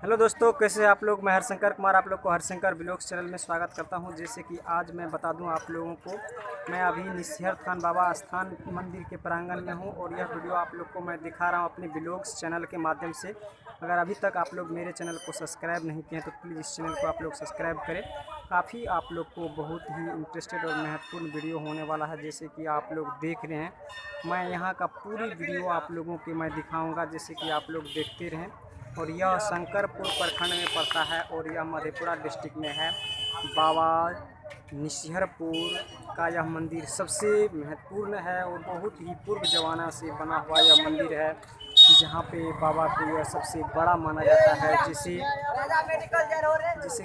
Hello दोस्तों, कैसे हैं आप लोग। मैं हरशंकर कुमार आप लोग को हरशंकर ब्लॉग्स चैनल में स्वागत करता हूं। जैसे कि आज मैं बता दूं आप लोगों को, मैं अभी निसिहर थान बाबा स्थान मंदिर के प्रांगण में हूं और यह वीडियो आप लोग को मैं दिखा रहा हूं अपने ब्लॉग्स चैनल के माध्यम से। अगर अभी तक आप लोग मेरे चैनल को सब्सक्राइब नहीं किए हैं तो प्लीज़ इस चैनल को आप लोग सब्सक्राइब करें। काफ़ी आप लोग को बहुत ही इंटरेस्टेड और महत्वपूर्ण वीडियो होने वाला है। जैसे कि आप लोग देख रहे हैं, मैं यहाँ का पूरी वीडियो आप लोगों की मैं दिखाऊँगा, जैसे कि आप लोग देखते रहें। और यह शंकरपुर प्रखंड में पड़ता है और यह मधेपुरा डिस्ट्रिक्ट में है। बाबा निसिहरपुर का यह मंदिर सबसे महत्वपूर्ण है और बहुत ही पूर्व ज़माना से बना हुआ यह मंदिर है, जहाँ पे बाबा को यह सबसे बड़ा माना जाता है। जिसे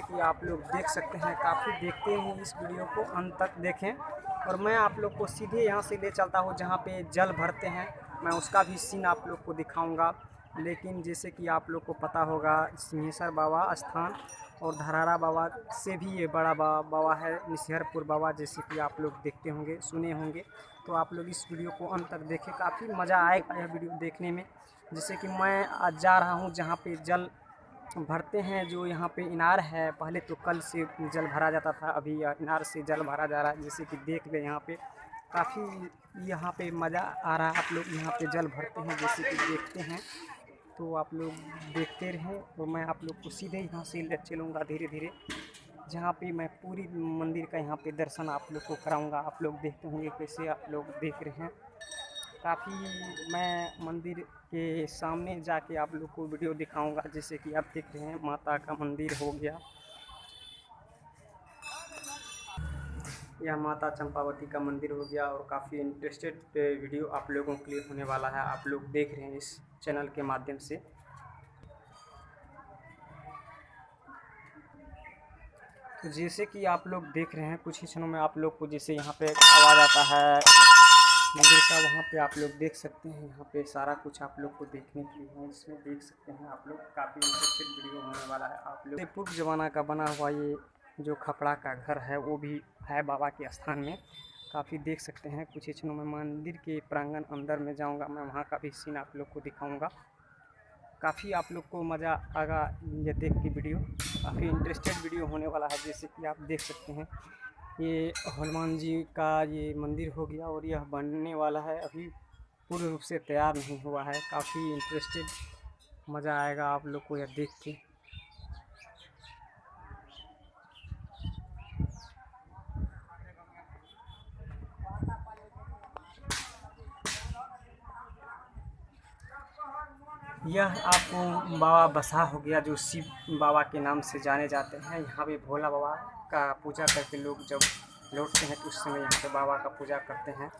कि आप लोग देख सकते हैं। काफ़ी देखते हैं, इस वीडियो को अंत तक देखें। और मैं आप लोग को सीधे यहाँ से ले चलता हूँ जहाँ पे जल भरते हैं, मैं उसका भी सीन आप लोग को दिखाऊंगा। लेकिन जैसे कि आप लोग को पता होगा, सिंहेश्वर बाबा स्थान और धरारा बाबा से भी ये बड़ा बाबा है निसिहरपुर बाबा, जैसे कि आप लोग देखते होंगे, सुने होंगे। तो आप लोग इस वीडियो को अंत तक देखें, काफ़ी मज़ा आएगा यह वीडियो देखने में। जैसे कि मैं आज जा रहा हूँ जहाँ पे जल भरते हैं, जो यहाँ पे इनार है। पहले तो कल से जल भरा जाता था, अभी इनार से जल भरा जा रहा है। जैसे कि देख लें, यहाँ पे काफ़ी यहाँ पे मज़ा आ रहा है। आप लोग यहाँ पे जल भरते हैं, जैसे कि देखते हैं। तो आप लोग देखते रहें और मैं आप लोग को सीधे यहाँ से ले चलूँगा धीरे धीरे, जहाँ पे मैं पूरी मंदिर का यहाँ पे दर्शन आप लोग को कराऊँगा। आप लोग देखते होंगे कैसे आप लोग देख रहे हैं। काफ़ी मैं मंदिर के सामने जाके आप लोग को वीडियो दिखाऊंगा। जैसे कि आप देख रहे हैं, माता का मंदिर हो गया, यह माता चंपावती का मंदिर हो गया। और काफ़ी इंटरेस्टेड वीडियो आप लोगों के लिए होने वाला है, आप लोग देख रहे हैं इस चैनल के माध्यम से। तो जैसे कि आप लोग देख रहे हैं, कुछ ही क्षणों में आप लोग को जैसे यहाँ पे आवाज़ आता है मंदिर का, वहाँ पे आप लोग देख सकते हैं। यहाँ पे सारा कुछ आप लोग को देखने के लिए है, इसमें देख सकते हैं आप लोग। काफ़ी इंटरेस्टेड वीडियो होने वाला है। आप लोग पूर्व ज़माना का बना हुआ ये जो खपड़ा का घर है वो भी है बाबा के स्थान में, काफ़ी देख सकते हैं। कुछ ही क्षणों में मंदिर के प्रांगण अंदर में जाऊँगा, मैं वहाँ का भी सीन आप लोग को दिखाऊँगा। काफ़ी आप लोग को मज़ा आएगा ये देख के वीडियो, काफ़ी इंटरेस्टेड वीडियो होने वाला है। जैसे कि आप देख सकते हैं, ये हनुमान जी का ये मंदिर हो गया और यह बनने वाला है, अभी पूर्ण रूप से तैयार नहीं हुआ है। काफ़ी इंटरेस्टेड, मज़ा आएगा आप लोग को यह देख के। यह आपको बाबा बसा हो गया, जो शिव बाबा के नाम से जाने जाते हैं। यहाँ पे भोला बाबा का पूजा करके लोग जब लौटते हैं तो उस समय यहाँ पे बाबा का पूजा करते हैं।